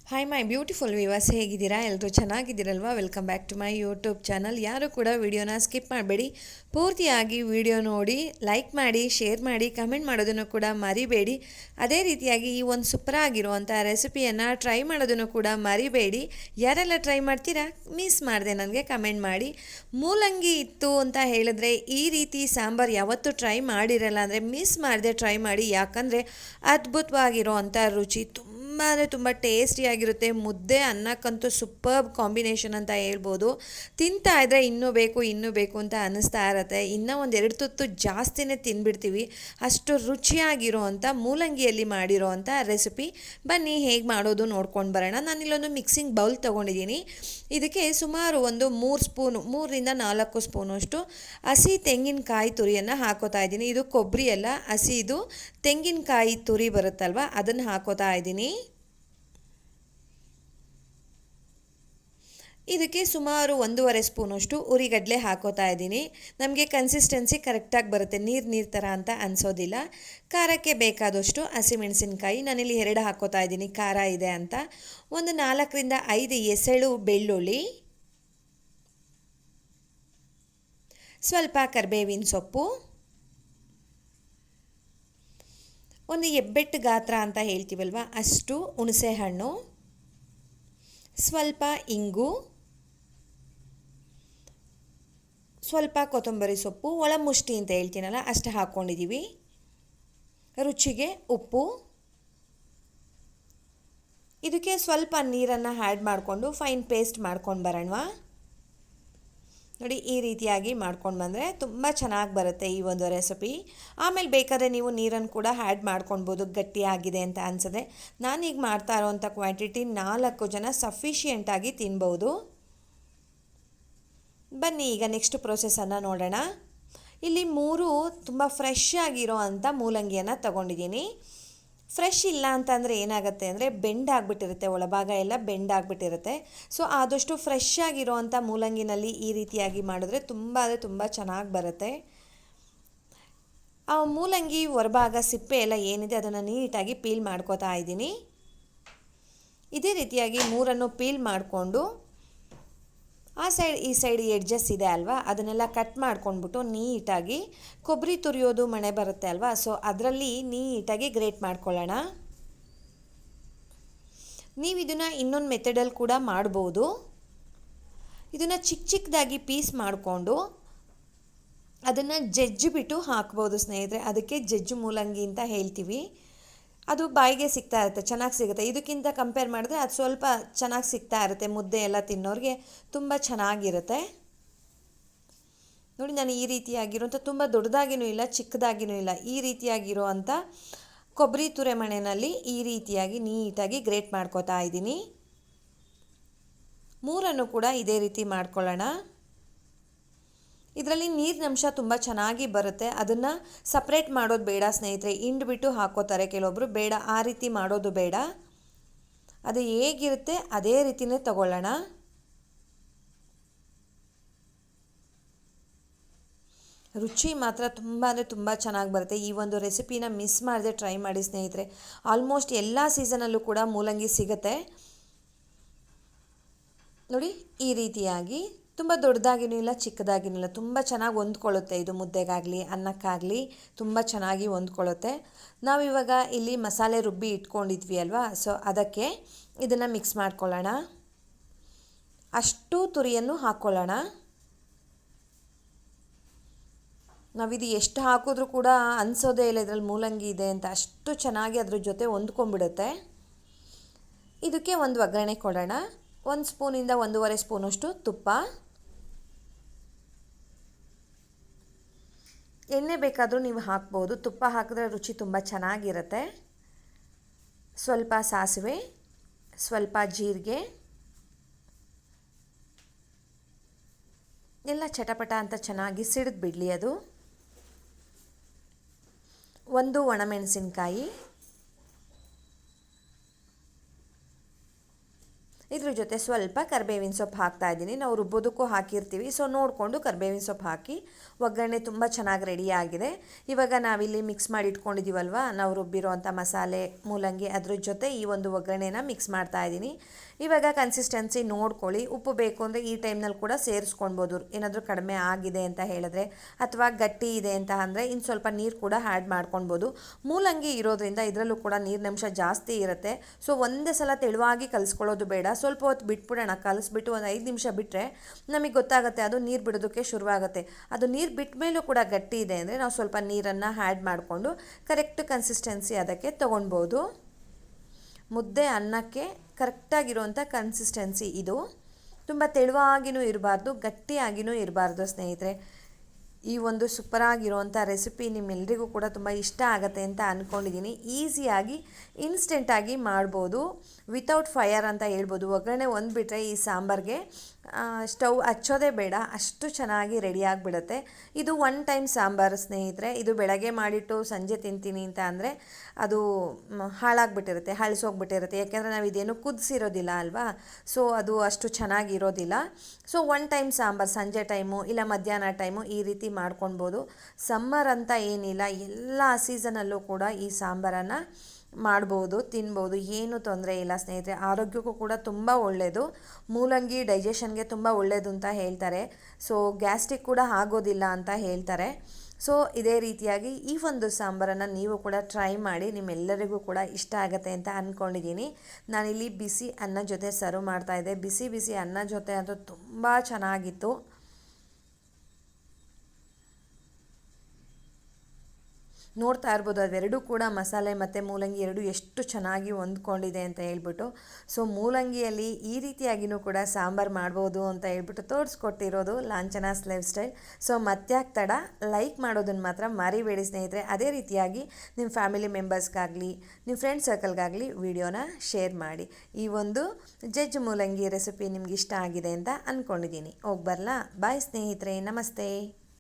Hi my beautiful viewers, ಹೇಗಿದ್ದೀರಾ? ಎಲ್ಲರೂ ಚೆನ್ನಾಗಿದ್ದೀರಲ್ವಾ? Welcome back to my YouTube channel. ಯಾರು ಕೂಡ ವಿಡಿಯೋನ ಸ್ಕಿಪ್ ಮಾಡಬೇಡಿ, ಪೂರ್ತಿಯಾಗಿ ವಿಡಿಯೋ ನೋಡಿ, ಲೈಕ್ ಮಾಡಿ, ಶೇರ್ ಮಾಡಿ, ಕಮೆಂಟ್ ಮಾಡೋದನ್ನು ಕೂಡ ಮರಿಬೇಡಿ. ಅದೇ ರೀತಿಯಾಗಿ ಈ ಒಂದು ಸೂಪರ್ ಆಗಿರುವಂಥ ರೆಸಿಪಿಯನ್ನು ಟ್ರೈ ಮಾಡೋದನ್ನು ಕೂಡ ಮರಿಬೇಡಿ. ಯಾರೆಲ್ಲ ಟ್ರೈ ಮಾಡ್ತೀರಾ ಮಿಸ್ ಮಾಡಿದೆ ನನಗೆ ಕಮೆಂಟ್ ಮಾಡಿ. ಮೂಲಂಗಿ ಇತ್ತು ಅಂತ ಹೇಳಿದ್ರೆ ಈ ರೀತಿ ಸಾಂಬಾರು ಯಾವತ್ತೂ ಟ್ರೈ ಮಾಡಿರಲ್ಲ ಅಂದರೆ ಮಿಸ್ ಮಾಡದೆ ಟ್ರೈ ಮಾಡಿ. ಯಾಕಂದರೆ ಅದ್ಭುತವಾಗಿರೋ ಅಂಥ ರುಚಿ ತುಂಬ ಟೇಸ್ಟಿಯಾಗಿರುತ್ತೆ. ಮುದ್ದೆ ಅನ್ನಕ್ಕಂತೂ ಸೂಪರ್ಬ್ ಕಾಂಬಿನೇಷನ್ ಅಂತ ಹೇಳ್ಬೋದು. ತಿಂತಾ ಇದ್ದರೆ ಇನ್ನೂ ಬೇಕು ಅಂತ ಅನ್ನಿಸ್ತಾ ಇರುತ್ತೆ. ಇನ್ನೂ ಒಂದೆರಡು ತುತ್ತು ಜಾಸ್ತಿನೇ ತಿಂದ್ಬಿಡ್ತೀವಿ, ಅಷ್ಟು ರುಚಿಯಾಗಿರೋ ಅಂಥ ಮೂಲಂಗಿಯಲ್ಲಿ ಮಾಡಿರೋ ಅಂಥ ರೆಸಿಪಿ. ಬನ್ನಿ ಹೇಗೆ ಮಾಡೋದು ನೋಡ್ಕೊಂಡು ಬರೋಣ. ನಾನಿಲ್ಲೊಂದು ಮಿಕ್ಸಿಂಗ್ ಬೌಲ್ ತೊಗೊಂಡಿದ್ದೀನಿ. ಇದಕ್ಕೆ ಸುಮಾರು ಒಂದು 3 ಸ್ಪೂನಷ್ಟು ಹಸಿ ತೆಂಗಿನಕಾಯಿ ತುರಿಯನ್ನು ಹಾಕೋತಾ ಇದ್ದೀನಿ. ಇದು ಕೊಬ್ಬರಿ ಅಲ್ಲ, ಹಸಿ ಇದು ತೆಂಗಿನಕಾಯಿ ತುರಿ ಬರುತ್ತಲ್ವ, ಅದನ್ನು ಹಾಕೋತಾ ಇದ್ದೀನಿ. ಇದಕ್ಕೆ ಸುಮಾರು 1.5 ಸ್ಪೂನಷ್ಟು ಉರಿಗಡಲೆ ಹಾಕೋತಾ ಇದ್ದೀನಿ. ನಮಗೆ ಕನ್ಸಿಸ್ಟೆನ್ಸಿ ಕರೆಕ್ಟಾಗಿ ಬರುತ್ತೆ, ನೀರು ಥರ ಅಂತ ಅನಿಸೋದಿಲ್ಲ. ಖಾರಕ್ಕೆ ಬೇಕಾದಷ್ಟು ಹಸಿಮೆಣಸಿನ್ಕಾಯಿ ನಾನಿಲ್ಲಿ 2 ಹಾಕೋತಾ ಇದ್ದೀನಿ, ಖಾರ ಇದೆ ಅಂತ. ಒಂದು 4ರಿಂದ 5 ಎಸಳು ಬೆಳ್ಳುಳ್ಳಿ, ಸ್ವಲ್ಪ ಕರಿಬೇವಿನ ಸೊಪ್ಪು, ಒಂದು ಹೆಬ್ಬೆಟ್ಟು ಗಾತ್ರ ಅಂತ ಹೇಳ್ತೀವಲ್ವ ಅಷ್ಟು ಹುಣಸೆ ಹಣ್ಣು, ಸ್ವಲ್ಪ ಇಂಗು, ಸ್ವಲ್ಪ ಕೊತ್ತಂಬರಿ ಸೊಪ್ಪು, ಒಳಮುಷ್ಟಿ ಅಂತ ಹೇಳ್ತೀನಲ್ಲ ಅಷ್ಟು ಹಾಕ್ಕೊಂಡಿದ್ದೀವಿ. ರುಚಿಗೆ ಉಪ್ಪು. ಇದಕ್ಕೆ ಸ್ವಲ್ಪ ನೀರನ್ನು ಆ್ಯಡ್ ಮಾಡಿಕೊಂಡು ಫೈನ್ ಪೇಸ್ಟ್ ಮಾಡ್ಕೊಂಡು ಬರೋಣ. ನೋಡಿ, ಈ ರೀತಿಯಾಗಿ ಮಾಡ್ಕೊಂಡು ಬಂದರೆ ತುಂಬ ಚೆನ್ನಾಗಿ ಬರುತ್ತೆ ಈ ಒಂದು ರೆಸಿಪಿ. ಆಮೇಲೆ ಬೇಕಾದರೆ ನೀವು ನೀರನ್ನು ಕೂಡ ಆ್ಯಡ್ ಮಾಡ್ಕೊಳ್ಬೋದು, ಗಟ್ಟಿಯಾಗಿದೆ ಅಂತ ಅನಿಸಿದ್ರೆ. ನಾನೀಗ ಮಾಡ್ತಾ ಇರೋವಂಥ ಕ್ವಾಂಟಿಟಿ 4 ಜನ ಸಫಿಷಿಯೆಂಟಾಗಿ ತಿನ್ಬೋದು. ಬನ್ನಿ ಈಗ ನೆಕ್ಸ್ಟ್ ಪ್ರೊಸೆಸನ್ನು ನೋಡೋಣ. ಇಲ್ಲಿ 3 ತುಂಬ ಫ್ರೆಶ್ ಆಗಿರೋ ಅಂಥ ಮೂಲಂಗಿಯನ್ನು ತಗೊಂಡಿದ್ದೀನಿ. ಫ್ರೆಶ್ ಇಲ್ಲ ಅಂತಂದರೆ ಏನಾಗುತ್ತೆ ಅಂದರೆ ಬೆಂಡಾಗ್ಬಿಟ್ಟಿರುತ್ತೆ, ಒಳಭಾಗ ಎಲ್ಲ ಬೆಂಡಾಗ್ಬಿಟ್ಟಿರುತ್ತೆ. ಸೊ ಆದಷ್ಟು ಫ್ರೆಶ್ ಆಗಿರೋ ಅಂಥ ಮೂಲಂಗಿನಲ್ಲಿ ಈ ರೀತಿಯಾಗಿ ಮಾಡಿದ್ರೆ ತುಂಬ ಚೆನ್ನಾಗಿ ಬರುತ್ತೆ. ಆ ಮೂಲಂಗಿ ಹೊರಭಾಗ ಸಿಪ್ಪೆ ಎಲ್ಲ ಏನಿದೆ ಅದನ್ನು ನೀಟಾಗಿ ಪೀಲ್ ಮಾಡ್ಕೋತಾ ಇದ್ದೀನಿ. ಇದೇ ರೀತಿಯಾಗಿ 3 ಪೀಲ್ ಮಾಡಿಕೊಂಡು ಆ ಸೈಡ್ ಈ ಸೈಡ್ ಎಡ್ಜಸ್ ಇದೆ ಅಲ್ವಾ, ಅದನ್ನೆಲ್ಲ ಕಟ್ ಮಾಡ್ಕೊಂಡ್ಬಿಟ್ಟು ನೀಟಾಗಿ ಕೊಬ್ಬರಿ ತುರಿಯೋದು ಮಣೆ ಬರುತ್ತೆ ಅಲ್ವಾ, ಸೊ ಅದರಲ್ಲಿ ನೀಟಾಗಿ ಗ್ರೇಟ್ ಮಾಡ್ಕೊಳ್ಳೋಣ. ನೀವು ಇದನ್ನು ಇನ್ನೊಂದು ಮೆಥಡಲ್ಲಿ ಕೂಡ ಮಾಡ್ಬೋದು. ಇದನ್ನು ಚಿಕ್ಕದಾಗಿ ಪೀಸ್ ಮಾಡಿಕೊಂಡು ಅದನ್ನು ಜಜ್ಜಿಬಿಟ್ಟು ಹಾಕ್ಬೋದು ಸ್ನೇಹಿತರೆ. ಅದಕ್ಕೆ ಜಜ್ಜು ಮೂಲಂಗಿ ಅಂತ ಹೇಳ್ತೀವಿ. ಅದು ಬಾಯಿಗೆ ಸಿಗ್ತಾ ಇರುತ್ತೆ, ಚೆನ್ನಾಗಿ ಸಿಗುತ್ತೆ. ಇದಕ್ಕಿಂತ ಕಂಪೇರ್ ಮಾಡಿದ್ರೆ ಅದು ಸ್ವಲ್ಪ ಚೆನ್ನಾಗಿ ಸಿಗ್ತಾ ಇರುತ್ತೆ. ಮುದ್ದೆ ಎಲ್ಲ ತಿನ್ನೋರಿಗೆ ತುಂಬ ಚೆನ್ನಾಗಿರುತ್ತೆ. ನೋಡಿ, ನಾನು ಈ ರೀತಿಯಾಗಿರೋಂಥ ತುಂಬ ದೊಡ್ಡದಾಗಿನೂ ಇಲ್ಲ, ಚಿಕ್ಕದಾಗಿನೂ ಇಲ್ಲ, ಈ ರೀತಿಯಾಗಿರೋ ಅಂಥ ಕೊಬ್ಬರಿ ತುರೆ ಮಣೆಯಲ್ಲಿ ಈ ರೀತಿಯಾಗಿ ನೀಟಾಗಿ ಗ್ರೇಟ್ ಮಾಡ್ಕೋತಾ ಇದ್ದೀನಿ. 3 ಕೂಡ ಇದೇ ರೀತಿ ಮಾಡ್ಕೊಳ್ಳೋಣ. ಇದರಲ್ಲಿ ನೀರಿನಂಶ ತುಂಬ ಚೆನ್ನಾಗಿ ಬರುತ್ತೆ. ಅದನ್ನು ಸಪ್ರೇಟ್ ಮಾಡೋದು ಬೇಡ ಸ್ನೇಹಿತರೆ, ಹಿಂಡ್ಬಿಟ್ಟು ಹಾಕೋತಾರೆ ಕೆಲವೊಬ್ಬರು. ಬೇಡ, ಆ ರೀತಿ ಮಾಡೋದು ಬೇಡ. ಅದು ಹೇಗಿರುತ್ತೆ ಅದೇ ರೀತಿಯೇ ತಗೊಳ್ಳೋಣ. ರುಚಿ ಮಾತ್ರ ತುಂಬ ಚೆನ್ನಾಗಿ ಬರುತ್ತೆ. ಈ ಒಂದು ರೆಸಿಪಿನ ಮಿಸ್ ಮಾಡದೆ ಟ್ರೈ ಮಾಡಿ ಸ್ನೇಹಿತರೆ. ಆಲ್ಮೋಸ್ಟ್ ಎಲ್ಲ ಸೀಸನಲ್ಲೂ ಕೂಡ ಮೂಲಂಗಿ ಸಿಗುತ್ತೆ. ನೋಡಿ, ಈ ರೀತಿಯಾಗಿ ತುಂಬ ದೊಡ್ಡದಾಗಿನೂ ಇಲ್ಲ, ಚಿಕ್ಕದಾಗಿನೂ ಇಲ್ಲ, ತುಂಬ ಚೆನ್ನಾಗಿ ಹೊಂದ್ಕೊಳ್ಳುತ್ತೆ. ಇದು ಮುದ್ದೆಗಾಗಲಿ ಅನ್ನಕ್ಕಾಗಲಿ ತುಂಬ ಚೆನ್ನಾಗಿ ಹೊಂದ್ಕೊಳ್ಳುತ್ತೆ. ನಾವಿವಾಗ ಇಲ್ಲಿ ಮಸಾಲೆ ರುಬ್ಬಿ ಇಟ್ಕೊಂಡಿದ್ವಿ ಅಲ್ವಾ, ಸೊ ಅದಕ್ಕೆ ಇದನ್ನು ಮಿಕ್ಸ್ ಮಾಡ್ಕೊಳ್ಳೋಣ. ಅಷ್ಟು ತುರಿಯನ್ನು ಹಾಕ್ಕೊಳ್ಳೋಣ. ನಾವಿದು ಎಷ್ಟು ಹಾಕಿದ್ರೂ ಕೂಡ ಅನಿಸೋದೇ ಇಲ್ಲ ಇದರಲ್ಲಿ ಮೂಲಂಗಿ ಇದೆ ಅಂತ, ಅಷ್ಟು ಚೆನ್ನಾಗಿ ಅದ್ರ ಜೊತೆ ಹೊಂದ್ಕೊಂಡ್ಬಿಡುತ್ತೆ. ಇದಕ್ಕೆ ಒಂದು ಒಗ್ಗರಣೆ ಕೊಡೋಣ. 1 ಸ್ಪೂನಿಂದ 1.5 ಸ್ಪೂನಷ್ಟು ತುಪ್ಪ, ಎಣ್ಣೆ ಬೇಕಾದರೂ ನೀವು ಹಾಕ್ಬೋದು. ತುಪ್ಪ ಹಾಕಿದ್ರೆ ರುಚಿ ತುಂಬ ಚೆನ್ನಾಗಿರುತ್ತೆ. ಸ್ವಲ್ಪ ಸಾಸಿವೆ, ಸ್ವಲ್ಪ ಜೀರಿಗೆ, ಎಲ್ಲ ಚಟಪಟ ಅಂತ ಚೆನ್ನಾಗಿ ಸಿಡಿದು ಬಿಡಲಿ ಅದು. 1 ಒಣಮೆಣಸಿನ್ಕಾಯಿ, ಇದ್ರ ಜೊತೆ ಸ್ವಲ್ಪ ಕರಿಬೇವಿನ ಸೊಪ್ಪು ಹಾಕ್ತಾ ಇದ್ದೀನಿ. ನಾವು ರುಬ್ಬೋದಕ್ಕೂ ಹಾಕಿರ್ತೀವಿ, ಸೊ ನೋಡಿಕೊಂಡು ಕರಿಬೇವಿನ ಸೊಪ್ಪು ಹಾಕಿ. ಒಗ್ಗರಣೆ ತುಂಬ ಚೆನ್ನಾಗಿ ರೆಡಿಯಾಗಿದೆ. ಇವಾಗ ನಾವಿಲ್ಲಿ ಮಿಕ್ಸ್ ಮಾಡಿ ಇಟ್ಕೊಂಡಿದ್ದೀವಲ್ವ, ನಾವು ರುಬ್ಬಿರೋವಂಥ ಮಸಾಲೆ ಮೂಲಂಗಿ ಅದ್ರ ಜೊತೆ ಈ ಒಂದು ಒಗ್ಗರಣೆನ ಮಿಕ್ಸ್ ಮಾಡ್ತಾ ಇದ್ದೀನಿ. ಇವಾಗ ಕನ್ಸಿಸ್ಟೆನ್ಸಿ ನೋಡ್ಕೊಳ್ಳಿ. ಉಪ್ಪು ಬೇಕು ಅಂದರೆ ಈ ಟೈಮ್ನಲ್ಲಿ ಕೂಡ ಸೇರಿಸ್ಕೊಳ್ಬೋದು, ಏನಾದರೂ ಕಡಿಮೆ ಆಗಿದೆ ಅಂತ ಹೇಳಿದ್ರೆ, ಅಥವಾ ಗಟ್ಟಿ ಇದೆ ಅಂತ ಅಂದರೆ ಇನ್ನು ಸ್ವಲ್ಪ ನೀರು ಕೂಡ ಆ್ಯಡ್ ಮಾಡ್ಕೊಳ್ಬೋದು. ಮೂಲಂಗಿ ಇರೋದ್ರಿಂದ ಇದರಲ್ಲೂ ಕೂಡ ನೀರಿನಂಶ ಜಾಸ್ತಿ ಇರುತ್ತೆ. ಸೊ ಒಂದೇ ಸಲ ತೆಳುವಾಗಿ ಕಲಿಸ್ಕೊಳ್ಳೋದು ಬೇಡ, ಸ್ವಲ್ಪ ಹೊತ್ತು ಬಿಟ್ಬಿಡೋಣ. ಕಲಿಸ್ಬಿಟ್ಟು ಒಂದು 5 ನಿಮಿಷ ಬಿಟ್ಟರೆ ನಮಗೆ ಗೊತ್ತಾಗುತ್ತೆ ಅದು ನೀರು ಬಿಡೋದಕ್ಕೆ ಶುರುವಾಗುತ್ತೆ. ಅದು ನೀರು ಬಿಟ್ಟ ಮೇಲೂ ಕೂಡ ಗಟ್ಟಿ ಇದೆ ಅಂದರೆ ನಾವು ಸ್ವಲ್ಪ ನೀರನ್ನು ಆ್ಯಡ್ ಮಾಡಿಕೊಂಡು ಕರೆಕ್ಟ್ ಕನ್ಸಿಸ್ಟೆನ್ಸಿ ಅದಕ್ಕೆ ತೊಗೊಳ್ಬೋದು. ಮುದ್ದೆ ಅನ್ನಕ್ಕೆ ಕರೆಕ್ಟಾಗಿರುವಂಥ ಕನ್ಸಿಸ್ಟೆನ್ಸಿ ಇದು. ತುಂಬ ತೆಳುವಾಗಿಯೂ ಇರಬಾರ್ದು, ಗಟ್ಟಿಯಾಗಿಯೂ ಇರಬಾರ್ದು ಸ್ನೇಹಿತರೆ. ಈ ಒಂದು ಸೂಪರಾಗಿರುವಂಥ ರೆಸಿಪಿ ನಿಮ್ಮೆಲ್ಲರಿಗೂ ಕೂಡ ತುಂಬ ಇಷ್ಟ ಆಗುತ್ತೆ ಅಂತ ಅಂದ್ಕೊಂಡಿದ್ದೀನಿ. ಈಸಿಯಾಗಿ ಇನ್ಸ್ಟೆಂಟಾಗಿ ಮಾಡ್ಬೋದು, ವಿತೌಟ್ ಫೈರ್ ಅಂತ ಹೇಳ್ಬೋದು. ಒಗ್ಗರಣೆ ಒಂದು ಬಿಟ್ಟರೆ ಈ ಸಾಂಬಾರಿಗೆ ಸ್ಟವ್ ಹಚ್ಚೋದೇ ಬೇಡ, ಅಷ್ಟು ಚೆನ್ನಾಗಿ ರೆಡಿಯಾಗಿಬಿಡುತ್ತೆ. ಇದು ಒನ್ ಟೈಮ್ ಸಾಂಬಾರು ಸ್ನೇಹಿತರೆ. ಇದು ಬೆಳಗ್ಗೆ ಮಾಡಿಟ್ಟು ಸಂಜೆ ತಿಂತೀನಿ ಅಂತ ಅಂದರೆ ಅದು ಹಾಳಾಗಿಬಿಟ್ಟಿರುತ್ತೆ, ಹಳಸೋಗ್ಬಿಟ್ಟಿರುತ್ತೆ. ಯಾಕೆಂದರೆ ನಾವು ಇದೇನು ಕುದಿಸಿರೋದಿಲ್ಲ ಅಲ್ವಾ, ಸೊ ಅದು ಅಷ್ಟು ಚೆನ್ನಾಗಿರೋದಿಲ್ಲ. ಸೊ ಒನ್ ಟೈಮ್ ಸಾಂಬಾರು ಸಂಜೆ ಟೈಮು ಇಲ್ಲ ಮಧ್ಯಾಹ್ನ ಟೈಮು ಈ ರೀತಿ ಮಾಡ್ಕೊಳ್ಬೋದು. ಸಮ್ಮರ್ ಅಂತ ಏನಿಲ್ಲ, ಎಲ್ಲ ಸೀಸನಲ್ಲೂ ಕೂಡ ಈ ಸಾಂಬಾರನ್ನು ಮಾಡ್ಬೋದು, ತಿನ್ಬೋದು, ಏನೂ ತೊಂದರೆ ಇಲ್ಲ ಸ್ನೇಹಿತರೆ. ಆರೋಗ್ಯಕ್ಕೂ ಕೂಡ ತುಂಬ ಒಳ್ಳೆಯದು. ಮೂಲಂಗಿ ಡೈಜೆಷನ್ಗೆ ತುಂಬ ಒಳ್ಳೆಯದು ಅಂತ ಹೇಳ್ತಾರೆ. ಸೊ ಗ್ಯಾಸ್ಟ್ರಿಕ್ ಕೂಡ ಆಗೋದಿಲ್ಲ ಅಂತ ಹೇಳ್ತಾರೆ. ಸೊ ಇದೇ ರೀತಿಯಾಗಿ ಈ ಒಂದು ಸಾಂಬಾರನ್ನು ನೀವು ಕೂಡ ಟ್ರೈ ಮಾಡಿ, ನಿಮ್ಮೆಲ್ಲರಿಗೂ ಕೂಡ ಇಷ್ಟ ಆಗುತ್ತೆ ಅಂತ ಅಂದ್ಕೊಂಡಿದ್ದೀನಿ. ನಾನಿಲ್ಲಿ ಬಿಸಿ ಅನ್ನ ಜೊತೆ ಸರ್ವ್ ಮಾಡ್ತಾಯಿದ್ದೆ. ಬಿಸಿ ಬಿಸಿ ಅನ್ನ ಜೊತೆ ಅದು ತುಂಬ ಚೆನ್ನಾಗಿತ್ತು. ನೋಡ್ತಾ ಇರ್ಬೋದು ಅದೆರಡೂ ಕೂಡ ಮಸಾಲೆ ಮತ್ತು ಮೂಲಂಗಿ ಎರಡೂ ಎಷ್ಟು ಚೆನ್ನಾಗಿ ಹೊಂದ್ಕೊಂಡಿದೆ ಅಂತ ಹೇಳ್ಬಿಟ್ಟು. ಸೊ ಮೂಲಂಗಿಯಲ್ಲಿ ಈ ರೀತಿಯಾಗಿಯೂ ಕೂಡ ಸಾಂಬಾರು ಮಾಡ್ಬೋದು ಅಂತ ಹೇಳ್ಬಿಟ್ಟು ತೋರಿಸ್ಕೊಟ್ಟಿರೋದು ಲಾಂಛನಾಸ್ ಲೈಫ್ ಸ್ಟೈಲ್. ಸೊ ಮತ್ತ್ಯಾಕೆ ತಡ, ಲೈಕ್ ಮಾಡೋದನ್ನು ಮಾತ್ರ ಮರಿಬೇಡಿ ಸ್ನೇಹಿತರೆ. ಅದೇ ರೀತಿಯಾಗಿ ನಿಮ್ಮ ಫ್ಯಾಮಿಲಿ ಮೆಂಬರ್ಸ್ಗಾಗಲಿ ನಿಮ್ಮ ಫ್ರೆಂಡ್ ಸರ್ಕಲ್ಗಾಗಲಿ ವಿಡಿಯೋನ ಶೇರ್ ಮಾಡಿ. ಈ ಒಂದು ಜಜ್ಜು ಮೂಲಂಗಿ ರೆಸಿಪಿ ನಿಮ್ಗೆ ಇಷ್ಟ ಆಗಿದೆ ಅಂತ ಅಂದ್ಕೊಂಡಿದ್ದೀನಿ. ಹೋಗಿ ಬರಲಾ? ಬಾಯ್ ಸ್ನೇಹಿತರೆ, ನಮಸ್ತೆ.